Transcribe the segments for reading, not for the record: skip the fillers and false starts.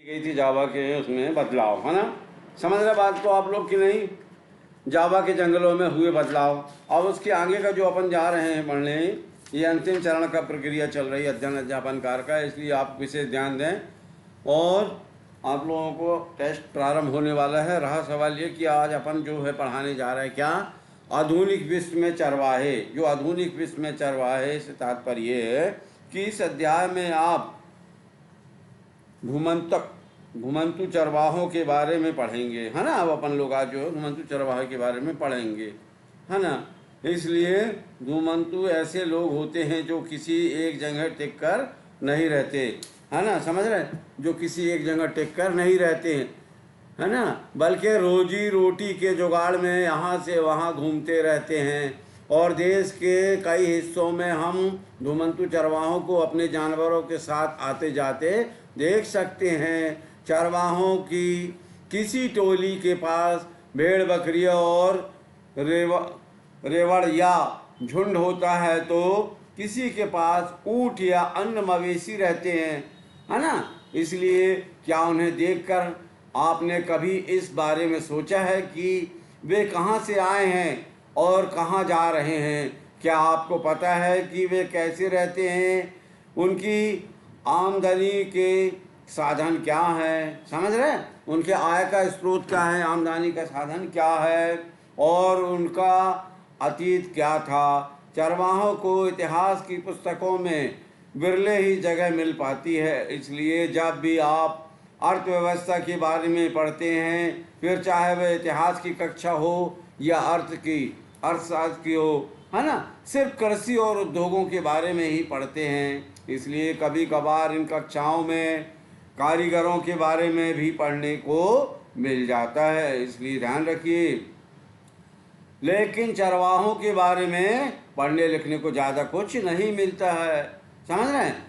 गई थी जावा के उसमें बदलाव, है ना। समझ रहे बात को आप लोग कि नहीं। जावा के जंगलों में हुए बदलाव। अब उसके आगे का जो अपन जा रहे हैं पढ़ने, ये अंतिम चरण का प्रक्रिया चल रही है अध्ययन अध्यापन कार्य का, इसलिए आप विशेष ध्यान दें। और आप लोगों को टेस्ट प्रारंभ होने वाला है। रहा सवाल ये कि आज अपन जो है पढ़ाने जा रहे हैं क्या, आधुनिक विश्व में चरवाहे। जो आधुनिक विश्व में चरवाहे से तात्पर्य ये है कि इस अध्याय में आप घुमंतु चरवाहों के बारे में पढ़ेंगे, है ना। अब अपन लोग आज जो है घुमंतु चरवाहे के बारे में पढ़ेंगे, है ना। इसलिए घुमंतु ऐसे लोग होते हैं जो किसी एक जगह टिक कर नहीं रहते, है ना। समझ रहे, जो किसी एक जगह टिक कर नहीं रहते हैं, है ना, बल्कि रोजी रोटी के जुगाड़ में यहाँ से वहाँ घूमते रहते हैं। और देश के कई हिस्सों में हम घुमंतु चरवाहों को अपने जानवरों के साथ आते जाते देख सकते हैं। चरवाहों की किसी टोली के पास भेड़ बकरियां और रेवड़ या झुंड होता है, तो किसी के पास ऊंट या अन्य मवेशी रहते हैं, है ना। इसलिए क्या उन्हें देखकर आपने कभी इस बारे में सोचा है कि वे कहाँ से आए हैं और कहाँ जा रहे हैं? क्या आपको पता है कि वे कैसे रहते हैं? उनकी आमदनी के साधन क्या है? समझ रहे हैं, उनके आय का स्रोत क्या है, आमदनी का साधन क्या है, और उनका अतीत क्या था। चरवाहों को इतिहास की पुस्तकों में विरले ही जगह मिल पाती है। इसलिए जब भी आप अर्थव्यवस्था के बारे में पढ़ते हैं, फिर चाहे वह इतिहास की कक्षा हो या अर्थशास्त्र की हो, है ना, सिर्फ कृषि और उद्योगों के बारे में ही पढ़ते हैं। इसलिए कभी कभार इन कक्षाओं में कारीगरों के बारे में भी पढ़ने को मिल जाता है, इसलिए ध्यान रखिए। लेकिन चरवाहों के बारे में पढ़ने लिखने को ज़्यादा कुछ नहीं मिलता है। समझ रहे हैं,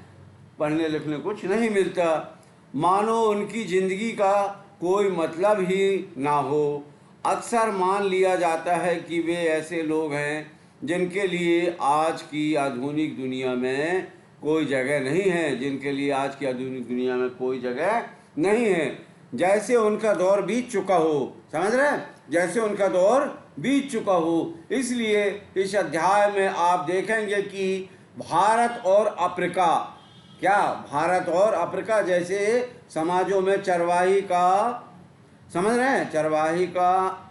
पढ़ने लिखने कुछ नहीं मिलता, मानो उनकी ज़िंदगी का कोई मतलब ही ना हो। अक्सर मान लिया जाता है कि वे ऐसे लोग हैं जिनके लिए आज की आधुनिक दुनिया में कोई जगह नहीं है, जिनके लिए आज की आधुनिक दुनिया में कोई जगह नहीं है, जैसे उनका दौर बीत चुका हो। समझ रहे हैं, जैसे उनका दौर बीत चुका हो। इसलिए इस अध्याय में आप देखेंगे कि भारत और अफ्रीका, क्या भारत और अफ्रीका जैसे समाजों में चरवाही का, समझ रहे हैं, चरवाही का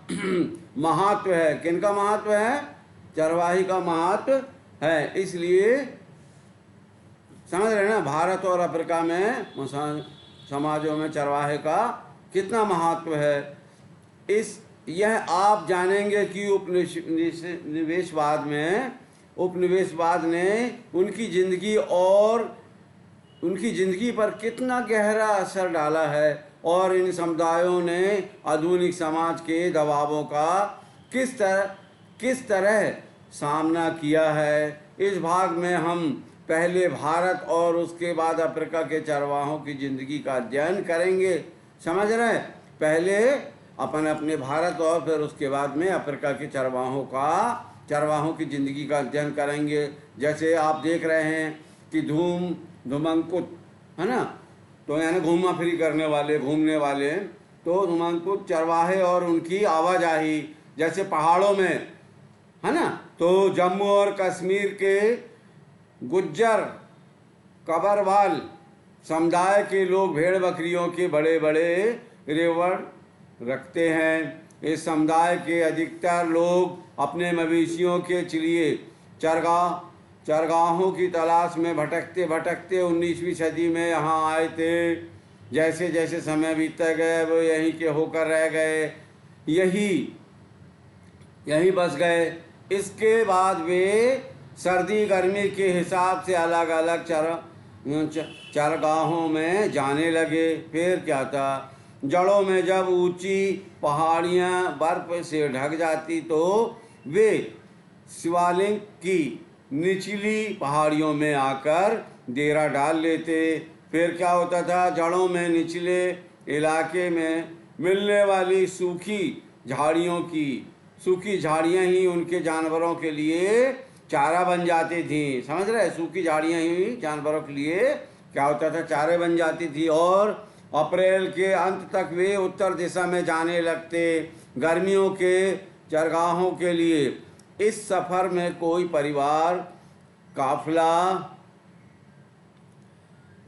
महत्व है। किनका महत्व है? चरवाही का महत्व है। इसलिए समझ रहे हैं ना, भारत और अफ्रीका में समाजों में चरवाहे का कितना महत्व है। यह आप जानेंगे कि उपनिवेशवाद ने उनकी ज़िंदगी पर कितना गहरा असर डाला है, और इन समुदायों ने आधुनिक समाज के दबावों का किस तरह सामना किया है। इस भाग में हम पहले भारत और उसके बाद अफ्रीका के चरवाहों की ज़िंदगी का अध्ययन करेंगे। समझ रहे हैं, पहले अपन अपने भारत और फिर उसके बाद में अफ्रीका के चरवाहों की ज़िंदगी का अध्ययन करेंगे। जैसे आप देख रहे हैं कि धूमंकुत, है ना, तो यानी घूमा फिरी करने वाले, घूमने वाले, तो धूमंकुत चरवाहे और उनकी आवाजाही, जैसे पहाड़ों में, है ना, तो जम्मू और कश्मीर के गुज्जर कबरवाल समुदाय के लोग भेड़ बकरियों के बड़े बड़े रेवड़ रखते हैं। इस समुदाय के अधिकतर लोग अपने मवेशियों के लिए चरगाहों की तलाश में भटकते भटकते 19वीं सदी में यहाँ आए थे। जैसे जैसे समय बीतता गया वो यहीं के होकर रह गए, यहीं बस गए। इसके बाद वे सर्दी गर्मी के हिसाब से अलग अलग चरगाहों में जाने लगे। फिर क्या था, जड़ों में जब ऊंची पहाड़ियाँ बर्फ से ढक जाती तो वे शिवालिक की निचली पहाड़ियों में आकर डेरा डाल लेते। फिर क्या होता था, जड़ों में निचले इलाके में मिलने वाली सूखी झाड़ियाँ ही उनके जानवरों के लिए चारा बन जाती थी। समझ रहे, सूखी झाड़ियाँ ही जानवरों के लिए क्या होता था, चारे बन जाती थी। और अप्रैल के अंत तक वे उत्तर दिशा में जाने लगते गर्मियों के चरगाहों के लिए। इस सफर में कोई परिवार काफिला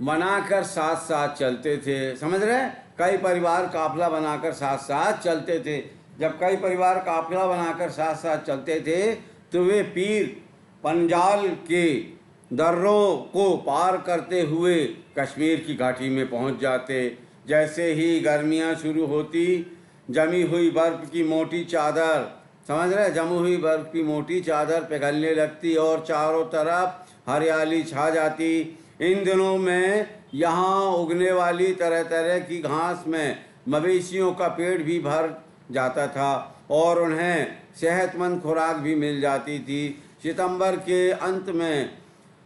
बनाकर साथ साथ चलते थे। समझ रहे? कई परिवार काफिला बनाकर साथ साथ चलते थे। जब कई परिवार काफिला बनाकर साथ साथ चलते थे तो वे पीर पंजाल के दर्रों को पार करते हुए कश्मीर की घाटी में पहुंच जाते। जैसे ही गर्मियां शुरू होती, जमी हुई बर्फ की मोटी चादर, समझ रहे, जमी हुई बर्फ की मोटी चादर पिघलने लगती और चारों तरफ हरियाली छा जाती। इन दिनों में यहाँ उगने वाली तरह तरह की घास में मवेशियों का पेट भी भर जाता था और उन्हें सेहतमंद खुराक भी मिल जाती थी। सितंबर के अंत में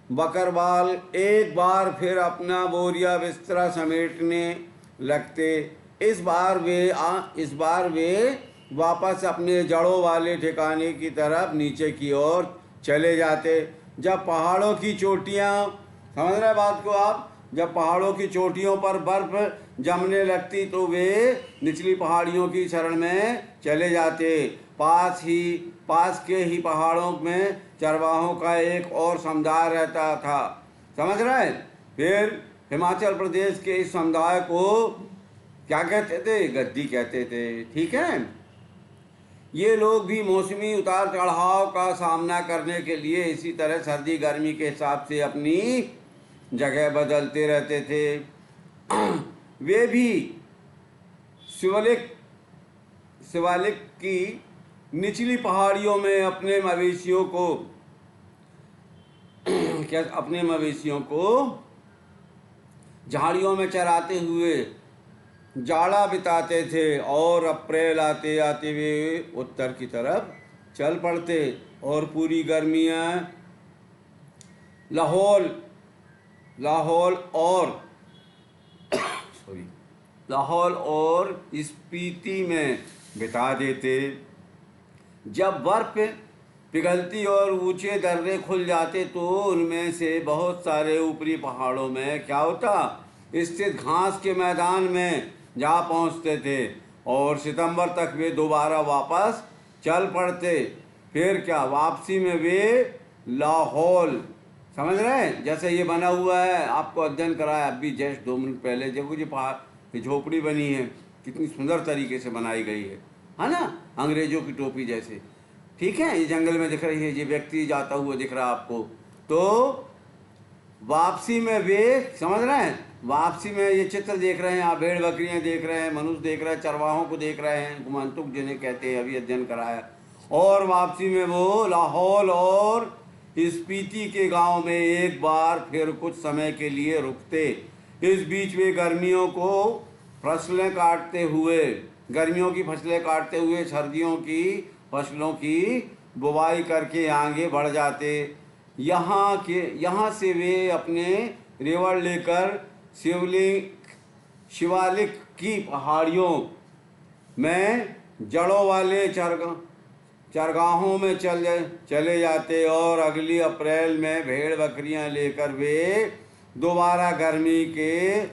बकरवाल एक बार फिर अपना बोरिया बिस्तरा समेटने लगते। इस बार वे वापस अपने जड़ों वाले ठिकाने की तरफ नीचे की ओर चले जाते। जब पहाड़ों की चोटियाँ, समझ रहे बात को आप, जब पहाड़ों की चोटियों पर बर्फ जमने लगती तो वे निचली पहाड़ियों की शरण में चले जाते। पास के ही पहाड़ों में चरवाहों का एक और समुदाय रहता था। समझ रहे? फिर हिमाचल प्रदेश के इस समुदाय को क्या कहते थे? गद्दी कहते थे। ठीक है। ये लोग भी मौसमी उतार चढ़ाव का सामना करने के लिए इसी तरह सर्दी गर्मी के हिसाब से अपनी जगह बदलते रहते थे। वे भी शिवालिक की निचली पहाड़ियों में अपने मवेशियों को झाड़ियों में चराते हुए जाड़ा बिताते थे और अप्रैल आते आते वे उत्तर की तरफ चल पड़ते और पूरी गर्मियाँ लाहौल और स्पीति में बिता देते। जब बर्फ पिघलती और ऊंचे दर्रे खुल जाते तो उनमें से बहुत सारे ऊपरी पहाड़ों में क्या होता, स्थित घास के मैदान में जा पहुंचते थे और सितंबर तक वे दोबारा वापस चल पड़ते। फिर क्या, वापसी में वे लाहौल, समझ रहे हैं, जैसे ये बना हुआ है, आपको अध्ययन कराया अभी जस्ट 2 मिनट पहले, जब वो जो पहाड़ झोपड़ी बनी है कितनी सुंदर तरीके से बनाई गई है ना, अंग्रेजों की टोपी जैसे। ठीक है, ये जंगल में दिख रही है, ये व्यक्ति जाता हुआ दिख रहा है आपको। तो वापसी में वे, समझ रहे हैं, वापसी में ये चित्र देख रहे हैं आप, भेड़ बकरियां देख रहे हैं, मनुष्य देख रहे हैं, चरवाहों को देख रहे हैं, गुमांतुक जिन्हें कहते हैं, अभी अध्ययन कराया। और वापसी में वो लाहौल और स्पीति के गांव में एक बार फिर कुछ समय के लिए रुकते। इस बीच वे गर्मियों की फसलें काटते हुए सर्दियों की फसलों की बुवाई करके आगे बढ़ जाते। यहाँ से वे अपने रेवड़ लेकर शिवालिक की पहाड़ियों में जड़ों वाले चरगाहों में चले जाते और अगली अप्रैल में भेड़ बकरियां लेकर वे दोबारा गर्मी के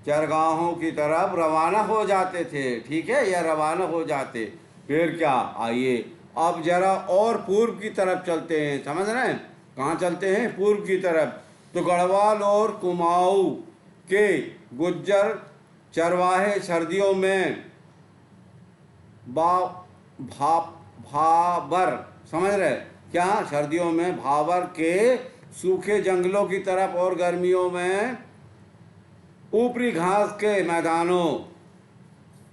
चरगाहों की तरफ रवाना हो जाते थे। ठीक है, या रवाना हो जाते। फिर क्या, आइए अब जरा और पूर्व की तरफ चलते हैं। समझ रहे हैं, कहाँ चलते हैं? पूर्व की तरफ। तो गढ़वाल और कुमाऊं के गुज्जर चरवाहे सर्दियों में भाबर, समझ रहे क्या, सर्दियों में भाबर के सूखे जंगलों की तरफ और गर्मियों में ऊपरी घास के मैदानों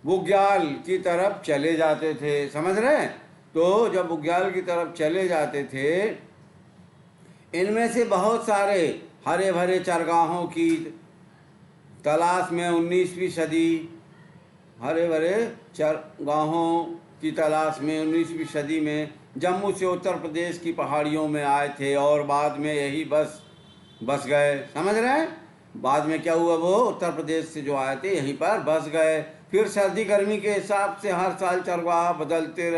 बुग्याल की तरफ चले जाते थे। समझ रहे? तो जब बुग्याल की तरफ चले जाते थे, इनमें से बहुत सारे हरे भरे चरगाहों की तलाश में 19वीं सदी, हरे भरे चरगाहों की तलाश में 19वीं सदी में जम्मू से उत्तर प्रदेश की पहाड़ियों में आए थे और बाद में यही बस गए। समझ रहे हैं? बाद में क्या हुआ, वो उत्तर प्रदेश से जो आए थे यहीं पर बस गए। फिर सर्दी गर्मी के हिसाब से हर साल चरवाहा बदलते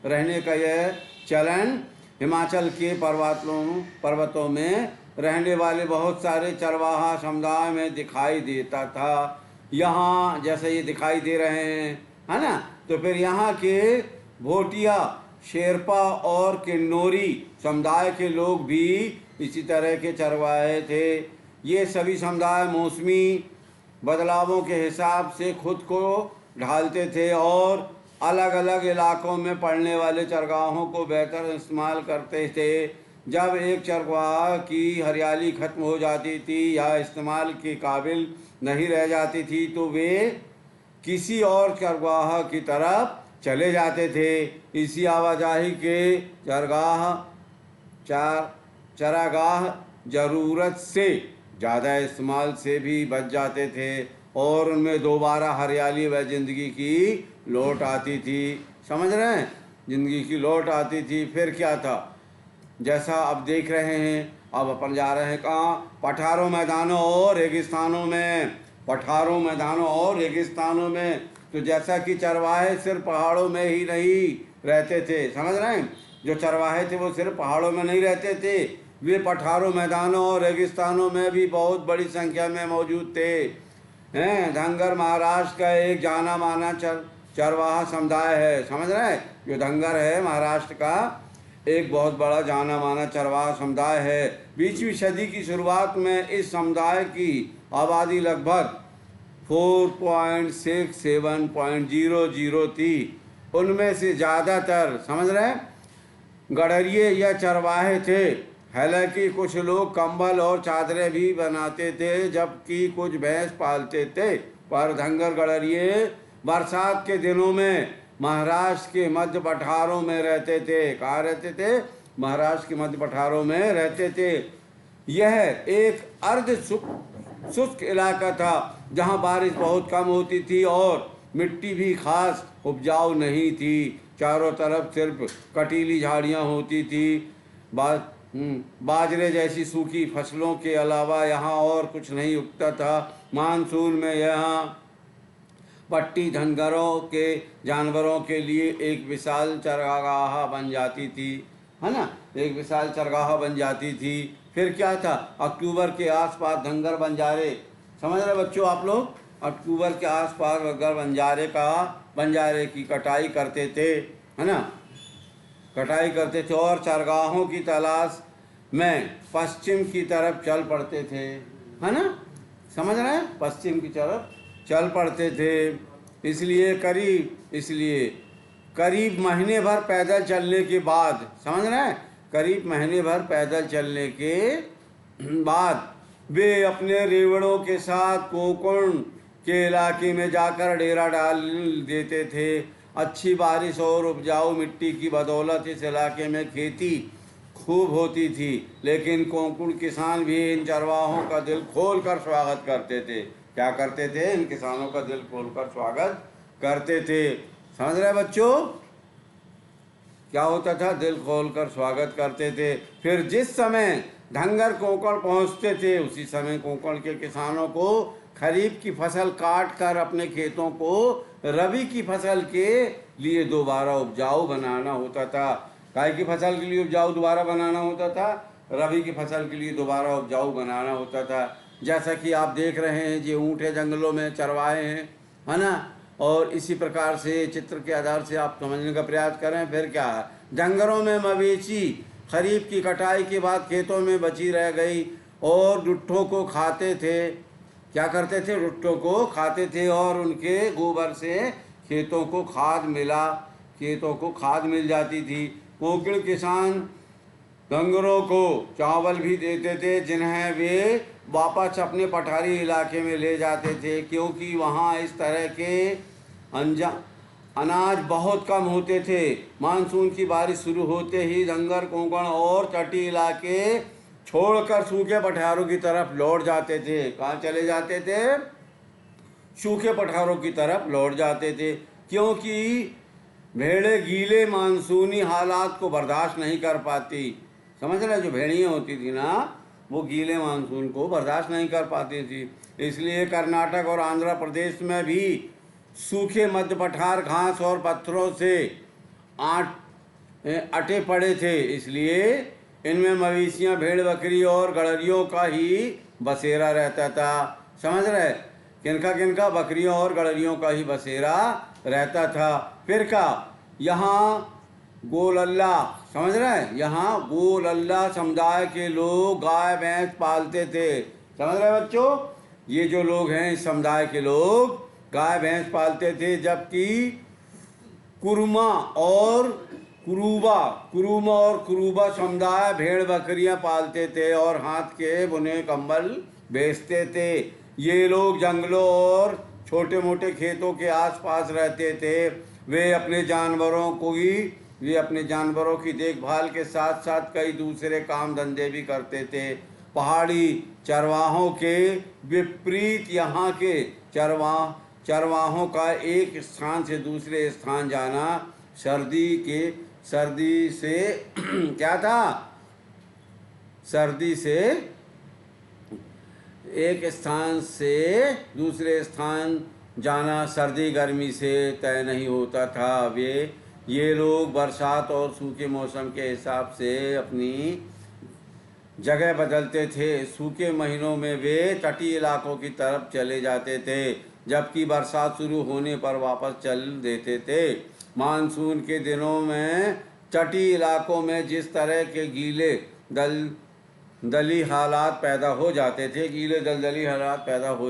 रहने का यह चलन हिमाचल के पर्वतों में रहने वाले बहुत सारे चरवाहा समुदाय में दिखाई देता था। यहाँ जैसे ये दिखाई दे रहे हैं, है ना। तो फिर यहाँ के भोटिया, शेरपा और किन्नौरी समुदाय के लोग भी इसी तरह के चरवाहे थे। ये सभी समुदाय मौसमी बदलावों के हिसाब से खुद को ढालते थे और अलग अलग इलाकों में पड़ने वाले चरगाहों को बेहतर इस्तेमाल करते थे। जब एक चरगाह की हरियाली खत्म हो जाती थी या इस्तेमाल के काबिल नहीं रह जाती थी तो वे किसी और चरगाह की तरफ चले जाते थे। इसी आवाजाही के चरागाह ज़रूरत से ज़्यादा इस्तेमाल से भी बच जाते थे और उनमें दोबारा हरियाली व ज़िंदगी की लौट आती थी। समझ रहे हैं, ज़िंदगी की लौट आती थी। फिर क्या था, जैसा अब देख रहे हैं, अब अपन जा रहे हैं कहाँ, पठारों, मैदानों और रेगिस्तानों में। पठारों, मैदानों और रेगिस्तानों में। तो जैसा कि चरवाहे सिर्फ पहाड़ों में ही नहीं रहते थे, समझ रहे हैं, जो चरवाहे थे वो सिर्फ पहाड़ों में नहीं रहते थे, वे पठारों, मैदानों और रेगिस्तानों में भी बहुत बड़ी संख्या में मौजूद थे। हैं, धंगर महाराष्ट्र का एक जाना माना चरवाहा समुदाय है। समझ रहे हैं, जो धंगर है महाराष्ट्र का एक बहुत बड़ा जाना माना चरवाहा समुदाय है। 20वीं सदी की शुरुआत में इस समुदाय की आबादी लगभग 4.67.00 थी। उनमें से ज़्यादातर, समझ रहे हैं, गड़रिये या चरवाहे थे। हालांकि कुछ लोग कंबल और चादरें भी बनाते थे, जबकि कुछ भैंस पालते थे। पर धंगर गड़रिये बरसात के दिनों में महाराष्ट्र के मध्य पठारों में रहते थे। कहाँ रहते थे? महाराष्ट्र के मध्य पठारों में रहते थे। यह एक अर्ध शुष्क इलाका था जहाँ बारिश बहुत कम होती थी और मिट्टी भी खास उपजाऊ नहीं थी। चारों तरफ सिर्फ कटीली झाड़ियाँ होती थी। बाजरे जैसी सूखी फसलों के अलावा यहाँ और कुछ नहीं उगता था। मानसून में यहाँ पट्टी धनगरों के जानवरों के लिए एक विशाल चरगाह बन जाती थी, है ना, एक विशाल चरगाह बन जाती थी। फिर क्या था, अक्टूबर के आसपास धनगर बंजारे, समझ रहे बच्चों आप लोग, अक्टूबर के आसपास धनगर बंजारे की कटाई करते थे, है ना, कटाई करते थे और चरगाहों की तलाश में पश्चिम की तरफ चल पड़ते थे, है ना, समझ रहे हैं, पश्चिम की तरफ चल पड़ते थे। इसलिए करीब महीने भर पैदल चलने के बाद, समझ रहे हैं, करीब महीने भर पैदल चलने के बाद वे अपने रेवड़ों के साथ कोंकण के इलाके में जाकर डेरा डाल देते थे। अच्छी बारिश और उपजाऊ मिट्टी की बदौलत इस इलाके में खेती खूब होती थी, लेकिन कोंकण किसान भी इन चरवाहों का दिल खोल कर स्वागत करते थे। क्या करते थे? इन किसानों का दिल खोलकर स्वागत करते थे। समझ रहे बच्चों, क्या होता था? दिल खोलकर स्वागत करते थे। फिर जिस समय धंगर कोंकण पहुंचते थे उसी समय कोंकण के किसानों को खरीफ की फसल काट कर अपने खेतों को रबी की फसल के लिए दोबारा उपजाऊ बनाना होता था। काय की फसल के लिए उपजाऊ दोबारा बनाना होता था? रबी की फसल के लिए दोबारा उपजाऊ बनाना होता था। जैसा कि आप देख रहे हैं, ये ऊँट है, जंगलों में चरवाहे हैं, है ना, और इसी प्रकार से चित्र के आधार से आप समझने का प्रयास करें। फिर क्या है, जंगलों में मवेशी खरीफ की कटाई के बाद खेतों में बची रह गई और जुट्ठों को खाते थे। क्या करते थे? जुट्ठों को खाते थे और उनके गोबर से खेतों को खाद मिल जाती थी। कोंकण किसान डंगरों को चावल भी देते थे, जिन्हें वे वापस अपने पठारी इलाके में ले जाते थे, क्योंकि वहाँ इस तरह के अनाज बहुत कम होते थे। मानसून की बारिश शुरू होते ही धंगर, कोंकण और तटीय इलाके छोड़कर सूखे पठारों की तरफ लौट जाते थे। कहाँ चले जाते थे? सूखे पठारों की तरफ लौट जाते थे, क्योंकि भेड़ें गीले मानसूनी हालात को बर्दाश्त नहीं कर पाती। समझ रहे, जो भेड़ियाँ होती थी ना, वो गीले मानसून को बर्दाश्त नहीं कर पाती थी। इसलिए कर्नाटक और आंध्र प्रदेश में भी सूखे मध्य पठार घास और पत्थरों से अटे पड़े थे। इसलिए इनमें मवेशियाँ, भेड़, बकरी और गड़रियों का ही बसेरा रहता था। समझ रहे, किनका किनका? बकरियों और गड़रियों का ही बसेरा रहता था। फिर क्या, यहाँ गोल अल्लाह, समझ रहे हैं, यहाँ गोल अल्लाह समुदाय के लोग गाय भैंस पालते थे। समझ रहे हैं बच्चों? ये जो लोग हैं इस समुदाय के लोग गाय भैंस पालते थे, जबकि कुरुमा और कुरूबा समुदाय भेड़ बकरियां पालते थे और हाथ के बुने कंबल बेचते थे। ये लोग जंगलों और छोटे मोटे खेतों के आसपास रहते थे। वे अपने जानवरों की देखभाल के साथ साथ कई दूसरे काम धंधे भी करते थे। पहाड़ी चरवाहों के विपरीत यहाँ के चरवाहों का एक स्थान से दूसरे स्थान जाना सर्दी से क्या था? सर्दी से एक स्थान से दूसरे स्थान जाना सर्दी गर्मी से तय नहीं होता था। ये लोग बरसात और सूखे मौसम के हिसाब से अपनी जगह बदलते थे। सूखे महीनों में वे तटीय इलाकों की तरफ चले जाते थे, जबकि बरसात शुरू होने पर वापस चल देते थे। मानसून के दिनों में तटीय इलाकों में जिस तरह के गीले दलदली हालात पैदा हो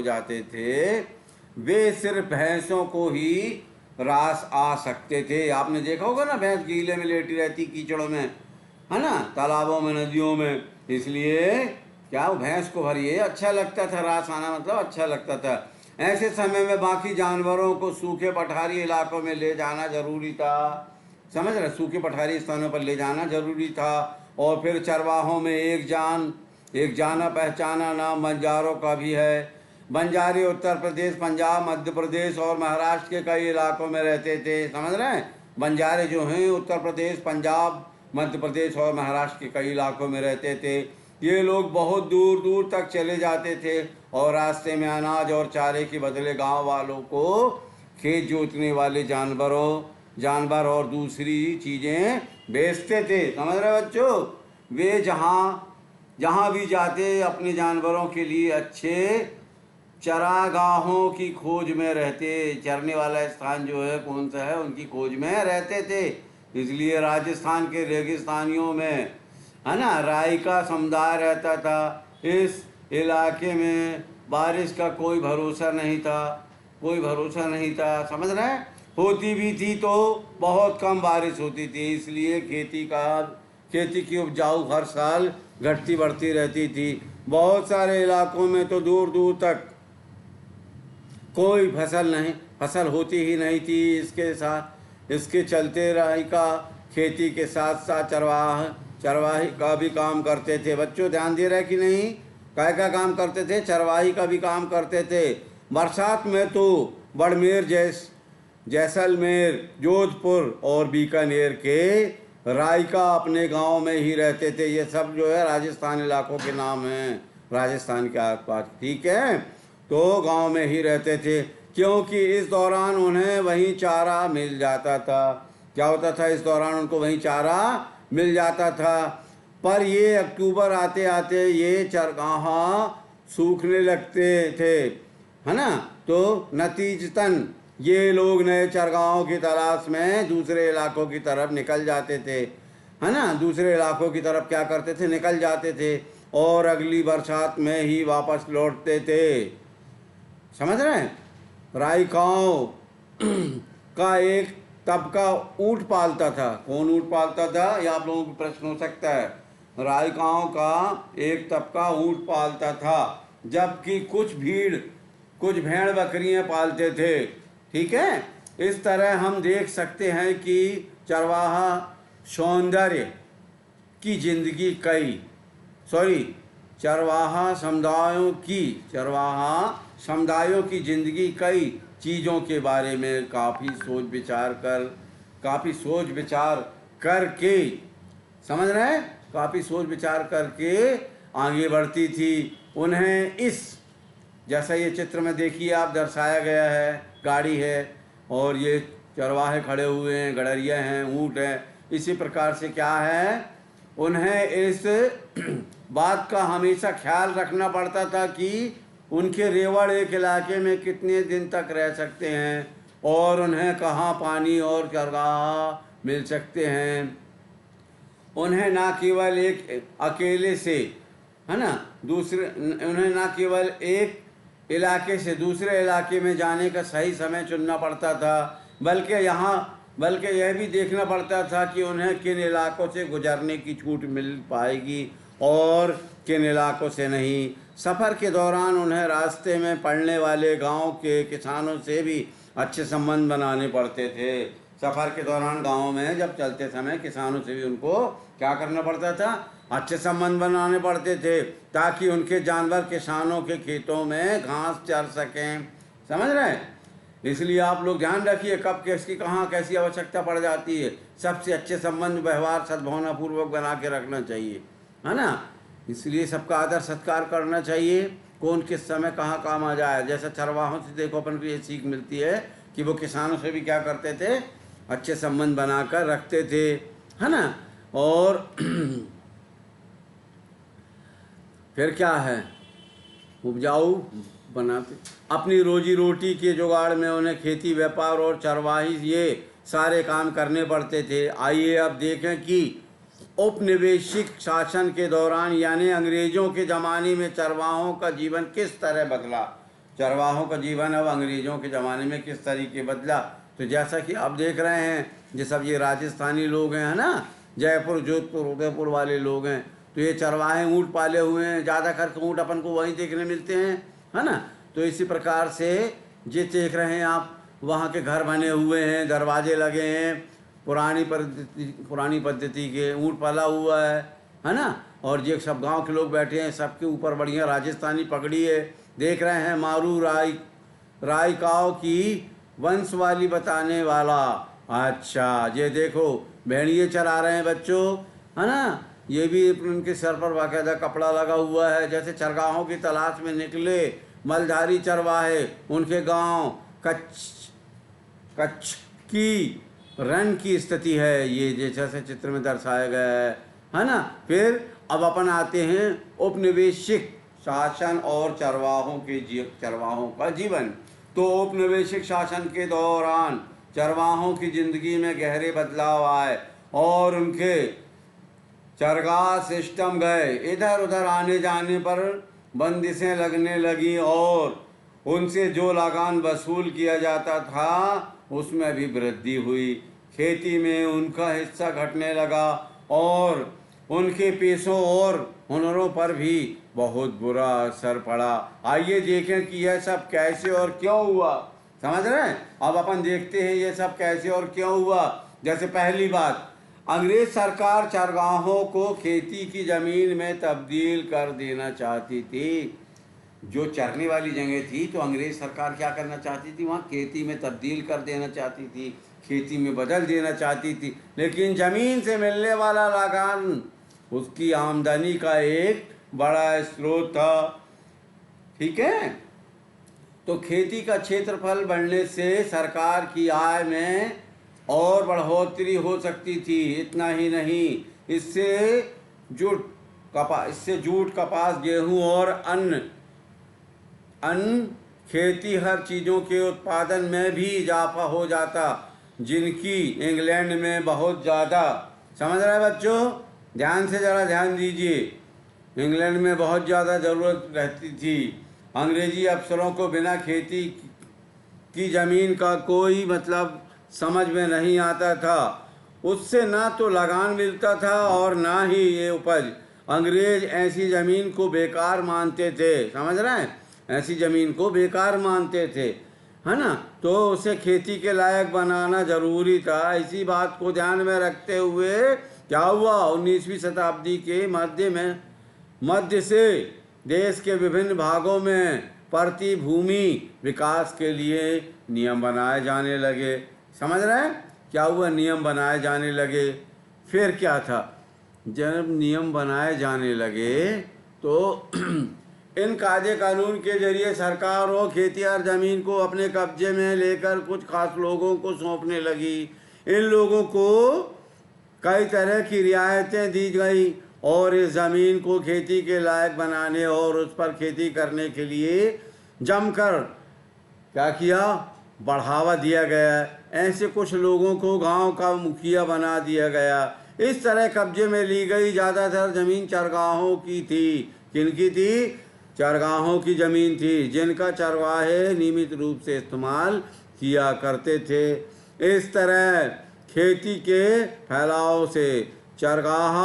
जाते थे, वे सिर्फ भैंसों को ही रास आ सकते थे। आपने देखा होगा ना, भैंस गीले में लेटी रहती कीचड़ों में, है ना, तालाबों में, नदियों में। इसलिए क्या वो भैंस को भरिए अच्छा लगता था, रास आना मतलब अच्छा लगता था। ऐसे समय में बाकी जानवरों को सूखे पठारी इलाकों में ले जाना जरूरी था। समझ रहे? सूखे पठारी स्थानों पर ले जाना जरूरी था। और फिर चरवाहों में एक जाना पहचाना नाम बंजारों का भी है। बंजारी उत्तर प्रदेश, पंजाब, मध्य प्रदेश और महाराष्ट्र के कई इलाकों में रहते थे। समझ रहे हैं? बंजारे जो हैं उत्तर प्रदेश, पंजाब, मध्य प्रदेश और महाराष्ट्र के कई इलाकों में रहते थे। ये लोग बहुत दूर दूर तक चले जाते थे और रास्ते में अनाज और चारे के बदले गांव वालों को खेत जोतने वाले जानवर और दूसरी चीज़ें बेचते थे। समझ रहे बच्चों? वे जहाँ भी जाते अपने जानवरों के लिए अच्छे चरागाहों की खोज में रहते। चरने वाला स्थान जो है कौन सा है, उनकी खोज में रहते थे। इसलिए राजस्थान के रेगिस्तानियों में, है ना, राई का समुदाय रहता था। इस इलाके में बारिश का कोई भरोसा नहीं था। समझ रहे हैं? होती भी थी तो बहुत कम बारिश होती थी। इसलिए खेती की उपजाऊ हर साल घटती बढ़ती रहती थी। बहुत सारे इलाकों में तो दूर दूर तक कोई फसल होती ही नहीं थी। इसके चलते राई का खेती के साथ साथ चरवाही का भी काम करते थे। बच्चों ध्यान दे रहे कि नहीं? काय का काम करते थे? चरवाही का भी काम करते थे। बरसात में तो बाड़मेर, जैसलमेर, जोधपुर और बीकानेर के रायका अपने गांव में ही रहते थे। ये सब जो है राजस्थान इलाकों के नाम हैं, राजस्थान के आसपास। ठीक है, तो गांव में ही रहते थे क्योंकि इस दौरान उन्हें वहीं चारा मिल जाता था। क्या होता था? इस दौरान उनको वहीं चारा मिल जाता था। पर ये अक्टूबर आते आते ये चरगाह सूखने लगते थे, है ना। तो नतीजतन ये लोग नए चरगाहों की तलाश में दूसरे इलाकों की तरफ निकल जाते थे, है ना। दूसरे इलाकों की तरफ क्या करते थे? निकल जाते थे और अगली बरसात में ही वापस लौटते थे। समझ रहे हैं? रायकाओं का एक तबका ऊँट पालता था। कौन ऊँट पालता था? ये आप लोगों को प्रश्न हो सकता है। रायकाओं का एक तबका ऊँट पालता था, जबकि कुछ भेड़ बकरियां पालते थे। ठीक है, इस तरह हम देख सकते हैं कि चरवाहा समुदायों की जिंदगी कई चीज़ों के बारे में काफ़ी सोच विचार करके, समझ रहे हैं, काफ़ी सोच विचार करके आगे बढ़ती थी। उन्हें जैसा ये चित्र में देखिए आप दर्शाया गया है, गाड़ी है और ये चरवाहे खड़े हुए हैं, गड़रिया हैं, ऊँट हैं। इसी प्रकार से क्या है, उन्हें इस बात का हमेशा ख्याल रखना पड़ता था कि उनके रेवड़ एक इलाके में कितने दिन तक रह सकते हैं और उन्हें कहाँ पानी और चरगाह मिल सकते हैं। उन्हें ना केवल एक अकेले से, है ना, उन्हें ना केवल एक इलाके से दूसरे इलाके में जाने का सही समय चुनना पड़ता था, बल्कि यह भी देखना पड़ता था कि उन्हें किन इलाकों से गुजरने की छूट मिल पाएगी और किन इलाकों से नहीं। सफ़र के दौरान उन्हें रास्ते में पड़ने वाले गांव के किसानों से भी अच्छे संबंध बनाने पड़ते थे। सफ़र के दौरान गांव में जब चलते समय किसानों से भी उनको क्या करना पड़ता था, अच्छे संबंध बनाने पड़ते थे, ताकि उनके जानवर किसानों के खेतों में घास चर सकें। समझ रहे हैं? इसलिए आप लोग ध्यान रखिए कब किसकी कहाँ कैसी आवश्यकता पड़ जाती है। सबसे अच्छे संबंध व्यवहार सद्भावनापूर्वक बना के रखना चाहिए, है ना। इसलिए सबका आदर सत्कार करना चाहिए, कौन किस समय कहाँ काम आ जाए। जैसे चरवाहों से देखो अपन को ये सीख मिलती है कि वो किसानों से भी क्या करते थे, अच्छे संबंध बनाकर रखते थे, है ना। और फिर क्या है, उपजाऊ बनाते। अपनी रोजी रोटी के जुगाड़ में उन्हें खेती, व्यापार और चरवाही ये सारे काम करने पड़ते थे। आइए अब देखें कि औपनिवेशिक शासन के दौरान यानी अंग्रेजों के ज़माने में चरवाहों का जीवन किस तरह बदला। चरवाहों का जीवन अब अंग्रेजों के ज़माने में किस तरीके बदला। तो जैसा कि आप देख रहे हैं, ये सब ये राजस्थानी लोग हैं, है ना, जयपुर, जोधपुर, उदयपुर वाले लोग हैं। तो ये चरवाहे ऊँट पाले हुए हैं, ज़्यादा करके ऊँट अपन को वहीं देखने मिलते हैं, है ना। तो इसी प्रकार से ये देख रहे हैं आप, वहाँ के घर बने हुए हैं, दरवाजे लगे हैं, पुरानी पद्धति के, ऊँट पाला हुआ है ना। और ये सब गांव के लोग बैठे हैं, सबके ऊपर बढ़िया राजस्थानी पगड़ी है। देख रहे हैं मारू रायकाओ की वंश वाली बताने वाला। अच्छा, ये देखो भेड़िए चरा रहे हैं बच्चों, है ना। ये भी उनके सर पर बाकायदा कपड़ा लगा हुआ है। जैसे चरगाहों की तलाश में निकले मलधारी चरवाहे, उनके गांव कच्छ की रन की स्थिति है, ये जैसे चित्र में दर्शाया गया है ना। फिर अब अपन आते हैं औपनिवेशिक शासन और चरवाहों का जीवन। तो औपनिवेशिक शासन के दौरान चरवाहों की जिंदगी में गहरे बदलाव आए और उनके चरगाह सिस्टम गए। इधर उधर आने जाने पर बंदिशें लगने लगी और उनसे जो लगान वसूल किया जाता था उसमें भी वृद्धि हुई। खेती में उनका हिस्सा घटने लगा और उनके पेशों और हुनरों पर भी बहुत बुरा असर पड़ा। आइए देखें कि यह सब कैसे और क्यों हुआ। समझ रहे हैं? अब अपन देखते हैं ये सब कैसे और क्यों हुआ। जैसे पहली बात, अंग्रेज सरकार चरगाहों को खेती की ज़मीन में तब्दील कर देना चाहती थी। जो चरने वाली जगह थी तो अंग्रेज सरकार क्या करना चाहती थी, वहाँ खेती में तब्दील कर देना चाहती थी, खेती में बदल देना चाहती थी। लेकिन ज़मीन से मिलने वाला लगान उसकी आमदनी का एक बड़ा स्रोत था। ठीक है, तो खेती का क्षेत्रफल बढ़ने से सरकार की आय में और बढ़ोतरी हो सकती थी। इतना ही नहीं, इससे जूट, कपास, गेहूं और अन्य खेती हर चीज़ों के उत्पादन में भी इजाफा हो जाता, जिनकी इंग्लैंड में बहुत ज़्यादा, समझ रहे हैं बच्चों, ध्यान से ज़रा ध्यान दीजिए, इंग्लैंड में बहुत ज़्यादा ज़रूरत रहती थी। अंग्रेजी अफसरों को बिना खेती की ज़मीन का कोई मतलब समझ में नहीं आता था। उससे ना तो लगान मिलता था और ना ही ये उपज। अंग्रेज ऐसी ज़मीन को बेकार मानते थे, समझ रहे हैं, ऐसी ज़मीन को बेकार मानते थे, है ना। तो उसे खेती के लायक बनाना ज़रूरी था। इसी बात को ध्यान में रखते हुए क्या हुआ, 19वीं शताब्दी के मध्य से देश के विभिन्न भागों में प्रति भूमि विकास के लिए नियम बनाए जाने लगे। समझ रहे हैं क्या हुआ, नियम बनाए जाने लगे। फिर क्या था, जब नियम बनाए जाने लगे तो इन कायदे कानून के जरिए सरकार वो खेतिहर ज़मीन को अपने कब्जे में लेकर कुछ खास लोगों को सौंपने लगी। इन लोगों को कई तरह की रियायतें दी गई और इस ज़मीन को खेती के लायक बनाने और उस पर खेती करने के लिए जमकर क्या किया, बढ़ावा दिया गया। ऐसे कुछ लोगों को गांव का मुखिया बना दिया गया। इस तरह कब्जे में ली गई ज़्यादातर ज़मीन चरगाहों की थी। किनकी थी? चरगाहों की ज़मीन थी, जिनका चरवाहे नियमित रूप से इस्तेमाल किया करते थे। इस तरह खेती के फैलाव से चरगाह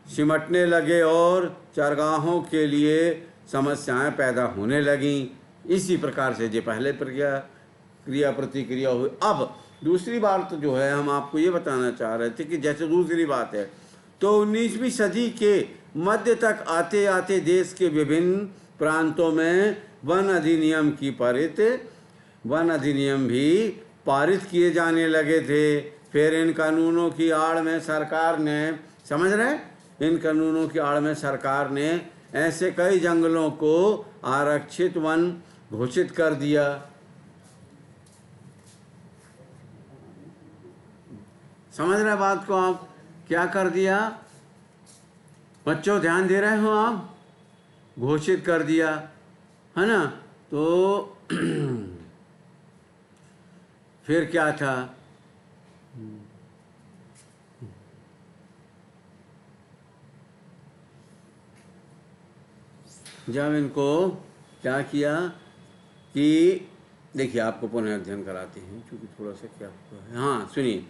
सिमटने लगे और चरगाहों के लिए समस्याएं पैदा होने लगीं। इसी प्रकार से जो पहले क्रिया प्रतिक्रिया हुई। अब दूसरी बात तो जो है हम आपको ये बताना चाह रहे थे कि जैसे दूसरी बात है तो 19वीं सदी के मध्य तक आते आते देश के विभिन्न प्रांतों में वन अधिनियम भी पारित किए जाने लगे थे। फिर इन कानूनों की आड़ में सरकार ने, समझ रहे, इन कानूनों की आड़ में सरकार ने ऐसे कई जंगलों को आरक्षित वन घोषित कर दिया। समझ रहे बात को आप? क्या कर दिया बच्चों, ध्यान दे रहे हो आप? घोषित कर दिया, है ना। तो फिर क्या था? जब इनको क्या किया कि देखिए आपको पुनः अध्ययन कराते हैं क्योंकि थोड़ा सा क्या है। हाँ सुनिए,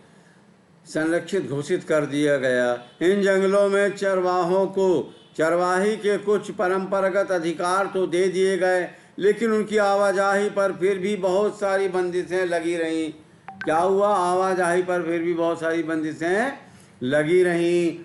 संरक्षित घोषित कर दिया गया। इन जंगलों में चरवाहों को चरवाही के कुछ परंपरागत अधिकार तो दे दिए गए, लेकिन उनकी आवाजाही पर फिर भी बहुत सारी बंदिशें लगी रहीं। क्या हुआ? आवाजाही पर फिर भी बहुत सारी बंदिशें लगी रहीं।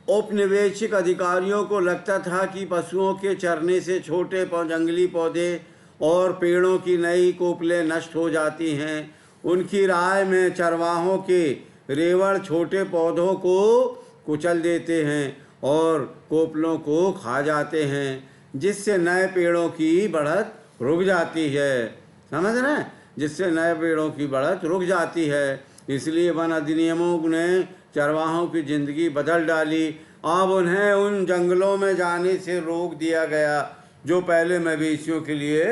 औपनिवेशिक अधिकारियों को लगता था कि पशुओं के चरने से छोटे जंगली पौधे और पेड़ों की नई कोपलें नष्ट हो जाती हैं। उनकी राय में चरवाहों के रेवड़ छोटे पौधों को कुचल देते हैं और कोपलों को खा जाते हैं, जिससे नए पेड़ों की बढ़त रुक जाती है। समझ रहे हैं? जिससे नए पेड़ों की बढ़त रुक जाती है। इसलिए वन अधिनियमों ने चरवाहों की जिंदगी बदल डाली। अब उन्हें उन जंगलों में जाने से रोक दिया गया जो पहले मवेशियों के लिए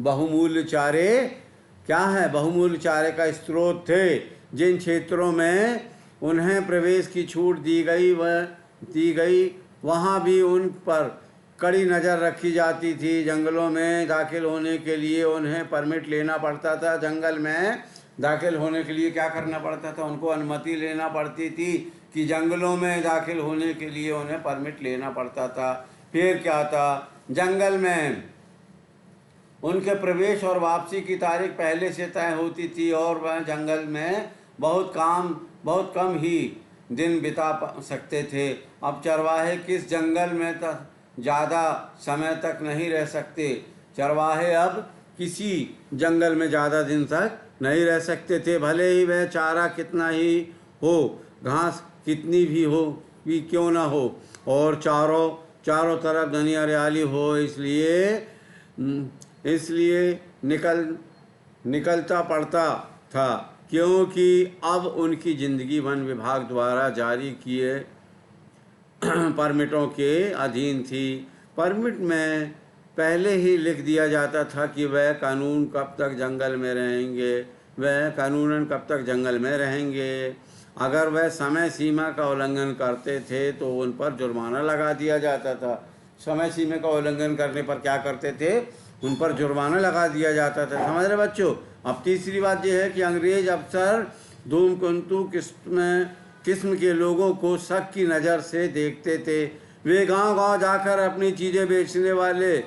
बहुमूल्य चारे, क्या है, बहुमूल्य चारे का स्रोत थे। जिन क्षेत्रों में उन्हें प्रवेश की छूट दी गई वहाँ भी उन पर कड़ी नज़र रखी जाती थी। जंगलों में दाखिल होने के लिए उन्हें परमिट लेना पड़ता था। जंगल में दाखिल होने के लिए क्या करना पड़ता था? उनको अनुमति लेना पड़ती थी कि जंगलों में दाखिल होने के लिए उन्हें परमिट लेना पड़ता था। फिर क्या था? जंगल में उनके प्रवेश और वापसी की तारीख पहले से तय होती थी और वह जंगल में बहुत कम ही दिन बिता सकते थे। अब चरवाहे किस जंगल में ज़्यादा समय तक नहीं रह सकते। चरवाहे अब किसी जंगल में ज़्यादा दिन तक नहीं रह सकते थे, भले ही वह चारा कितना ही हो, घास कितनी भी हो भी क्यों ना हो, और चारों तरफ घनी हरियाली हो। इसलिए निकलता पड़ता था, क्योंकि अब उनकी ज़िंदगी वन विभाग द्वारा जारी किए परमिटों के अधीन थी। परमिट में पहले ही लिख दिया जाता था कि वह कानूनन कब तक जंगल में रहेंगे। अगर वह समय सीमा का उल्लंघन करते थे तो उन पर जुर्माना लगा दिया जाता था। समय सीमा का उल्लंघन करने पर क्या करते थे? उन पर जुर्माना लगा दिया जाता था। समझ रहे बच्चों? अब तीसरी बात यह है कि अंग्रेज अफसर धूमकुंतु किस्म के लोगों को शक की नज़र से देखते थे। वे गांव-गांव जाकर अपनी चीज़ें बेचने वाले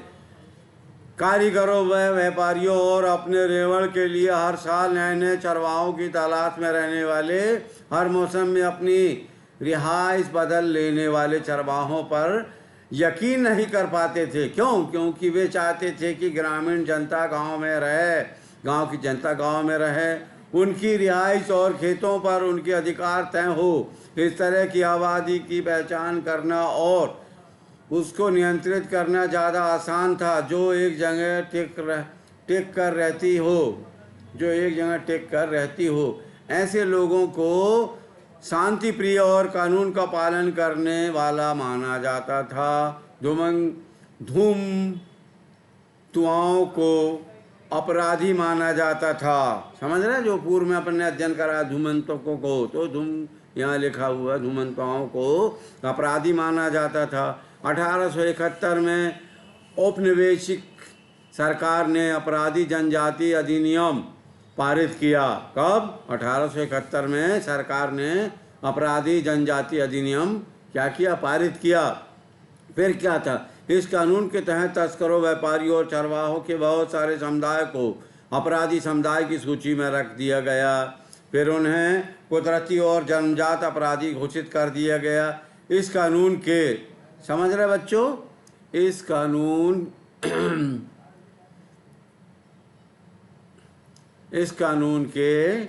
कारीगरों व व्यापारियों और अपने रेवड़ के लिए हर साल नए-नए चरवाहों की तलाश में रहने वाले, हर मौसम में अपनी रिहाइश बदल लेने वाले चरवाहों पर यकीन नहीं कर पाते थे। क्यों? क्योंकि वे चाहते थे कि ग्रामीण जनता गांव की जनता गांव में रहे, उनकी रिहाइश और खेतों पर उनके अधिकार तय हो। इस तरह की आबादी की पहचान करना और उसको नियंत्रित करना ज़्यादा आसान था, जो एक जगह टिक कर रहती हो। ऐसे लोगों को शांति प्रिय और कानून का पालन करने वाला माना जाता था। धूमतुआओं को अपराधी माना जाता था। समझ रहे हैं? जो पूर्व में अपन ने अध्ययन करा धूमंतकों को, तो यहाँ लिखा हुआ धूमंतुआओं को अपराधी माना जाता था। 1871 में औपनिवेशिक सरकार ने अपराधी जनजाति अधिनियम पारित किया। कब? 1871 में सरकार ने अपराधी जनजाति अधिनियम क्या किया? पारित किया। फिर क्या था? इस कानून के तहत तस्करों, व्यापारियों और चरवाहों के बहुत सारे समुदाय को अपराधी समुदाय की सूची में रख दिया गया। फिर उन्हें कुदरती और जन्मजात अपराधी घोषित कर दिया गया। इस कानून के, समझ रहे बच्चों, इस कानून के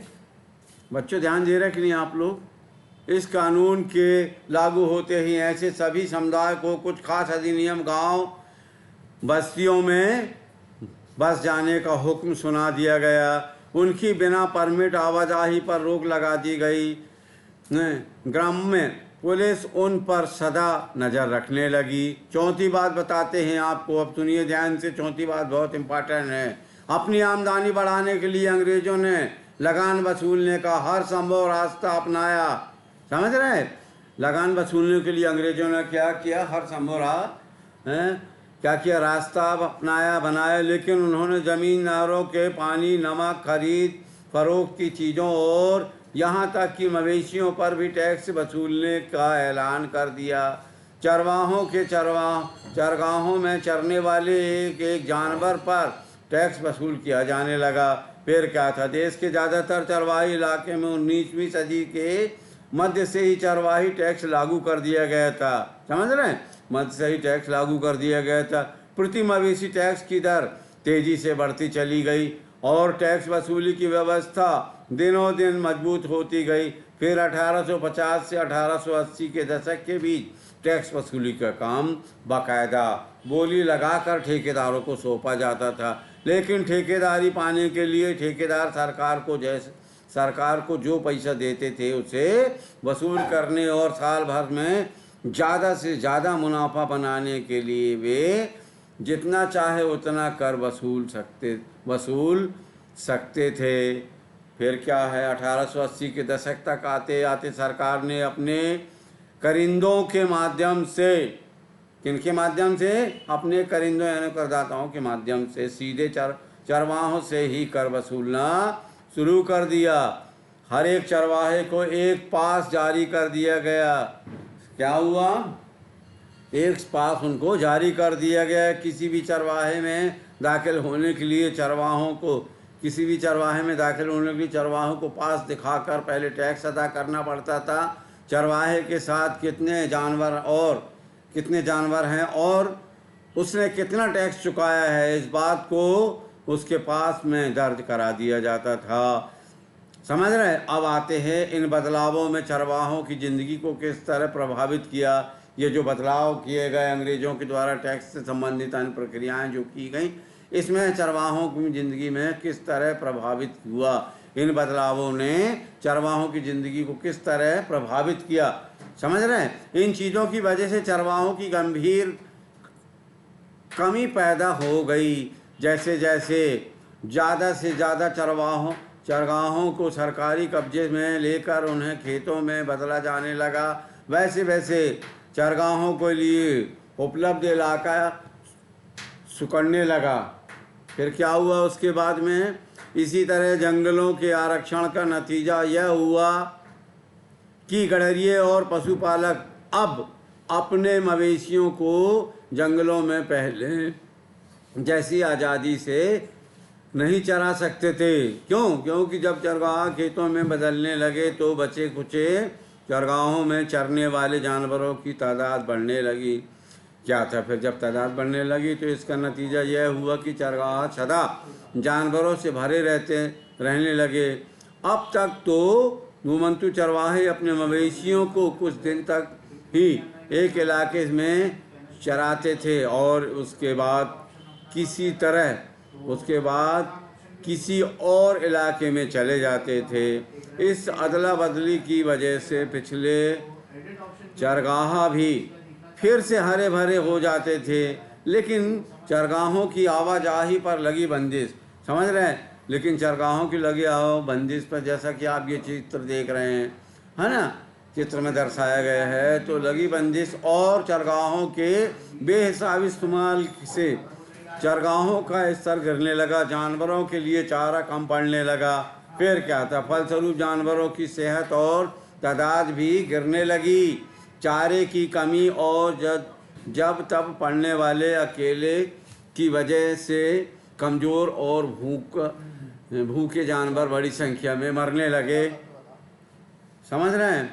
बच्चों ध्यान दे रहे कि नहीं आप लोग? इस कानून के लागू होते ही ऐसे सभी समुदाय को कुछ खास अधिनियम, गांव बस्तियों में बस जाने का हुक्म सुना दिया गया। उनकी बिना परमिट आवाजाही पर रोक लगा दी गई। ग्राम्य पुलिस उन पर सदा नज़र रखने लगी। चौथी बात बताते हैं आपको, अब सुनिए ध्यान से, चौथी बात बहुत इम्पोर्टेंट है। अपनी आमदनी बढ़ाने के लिए अंग्रेजों ने लगान वसूलने का हर संभव रास्ता अपनाया। समझ रहे हैं? लगान वसूलने के लिए अंग्रेजों ने क्या किया? हर संभव क्या किया? रास्ता अपनाया, बनाया। लेकिन उन्होंने ज़मींदारों के पानी, नमक, खरीद फरोख्त की चीज़ों और यहाँ तक कि मवेशियों पर भी टैक्स वसूलने का ऐलान कर दिया। चरवाहों के चरगाहों में चरने वाले एक एक जानवर पर टैक्स वसूल किया जाने लगा। फिर क्या था? देश के ज़्यादातर चरवाही इलाके में 19वीं सदी के मध्य से ही चरवाही टैक्स लागू कर दिया गया था। समझ रहे हैं? मध्य से ही टैक्स लागू कर दिया गया था। प्रति मवेशी टैक्स की दर तेजी से बढ़ती चली गई और टैक्स वसूली की व्यवस्था दिनों दिन मजबूत होती गई। फिर 1850 से 1880 के दशक के बीच टैक्स वसूली का काम बाकायदा बोली लगाकर ठेकेदारों को सौंपा जाता था। लेकिन ठेकेदारी पाने के लिए ठेकेदार सरकार को जो पैसा देते थे उसे वसूल करने और साल भर में ज़्यादा से ज़्यादा मुनाफा बनाने के लिए वे जितना चाहे उतना कर वसूल सकते थे। फिर क्या है? 1880 के दशक तक आते आते सरकार ने अपने करिंदों के माध्यम से, किनके माध्यम से? अपने करिंदों यानी करदाताओं के माध्यम से सीधे चरवाहों से ही कर वसूलना शुरू कर दिया। हर एक चरवाहे को एक पास जारी कर दिया गया। क्या हुआ? एक पास उनको जारी कर दिया गया। किसी भी चरवाहे में दाखिल होने के लिए चरवाहों को पास दिखाकर पहले टैक्स अदा करना पड़ता था। चरवाहे के साथ कितने जानवर हैं और उसने कितना टैक्स चुकाया है, इस बात को उसके पास में दर्ज करा दिया जाता था। समझ रहे? अब आते हैं इन बदलावों में चरवाहों की ज़िंदगी को किस तरह प्रभावित किया। ये जो बदलाव किए गए अंग्रेज़ों के द्वारा टैक्स से संबंधित अन्य प्रक्रियाएं जो की गई, इसमें चरवाहों की ज़िंदगी में किस तरह प्रभावित हुआ। इन बदलावों ने चरवाहों की ज़िंदगी को किस तरह प्रभावित किया। समझ रहे हैं? इन चीज़ों की वजह से चरवाहों की गंभीर कमी पैदा हो गई। जैसे जैसे ज़्यादा से ज़्यादा चरगाहों को सरकारी कब्जे में लेकर उन्हें खेतों में बदला जाने लगा, वैसे वैसे चरगाहों के लिए उपलब्ध इलाका सुकड़ने लगा। फिर क्या हुआ उसके बाद में? इसी तरह जंगलों के आरक्षण का नतीजा यह हुआ कि गड़रिये और पशुपालक अब अपने मवेशियों को जंगलों में पहले जैसी आज़ादी से नहीं चरा सकते थे। क्यों? क्योंकि जब चरगाह खेतों में बदलने लगे तो बचे खुचे चरगाहों में चरने वाले जानवरों की तादाद बढ़ने लगी। क्या था? फिर जब तादाद बढ़ने लगी तो इसका नतीजा यह हुआ कि चरगाह सदा जानवरों से भरे रहने लगे। अब तक तो घुमंतू चरवाहे अपने मवेशियों को कुछ दिन तक ही एक इलाके में चराते थे और उसके बाद किसी और इलाके में चले जाते थे। इस अदला बदली की वजह से पिछले चरगाह भी फिर से हरे भरे हो जाते थे, लेकिन चरगाहों की आवाजाही पर लगी बंदिश, समझ रहे हैं, लेकिन चरगाहों की लगी बंदिश पर, जैसा कि आप ये चित्र देख रहे हैं, है ना, चित्र में दर्शाया गया है, तो लगी बंदिश और चरगाहों के बेहिसाब इस्तेमाल से चरगाहों का स्तर गिरने लगा, जानवरों के लिए चारा कम पड़ने लगा। फिर क्या था, फलस्वरूप जानवरों की सेहत और तादाद भी गिरने लगी। चारे की कमी और जब तब पड़ने वाले अकेले की वजह से कमज़ोर और भूखे जानवर बड़ी संख्या में मरने लगे। समझ रहे हैं।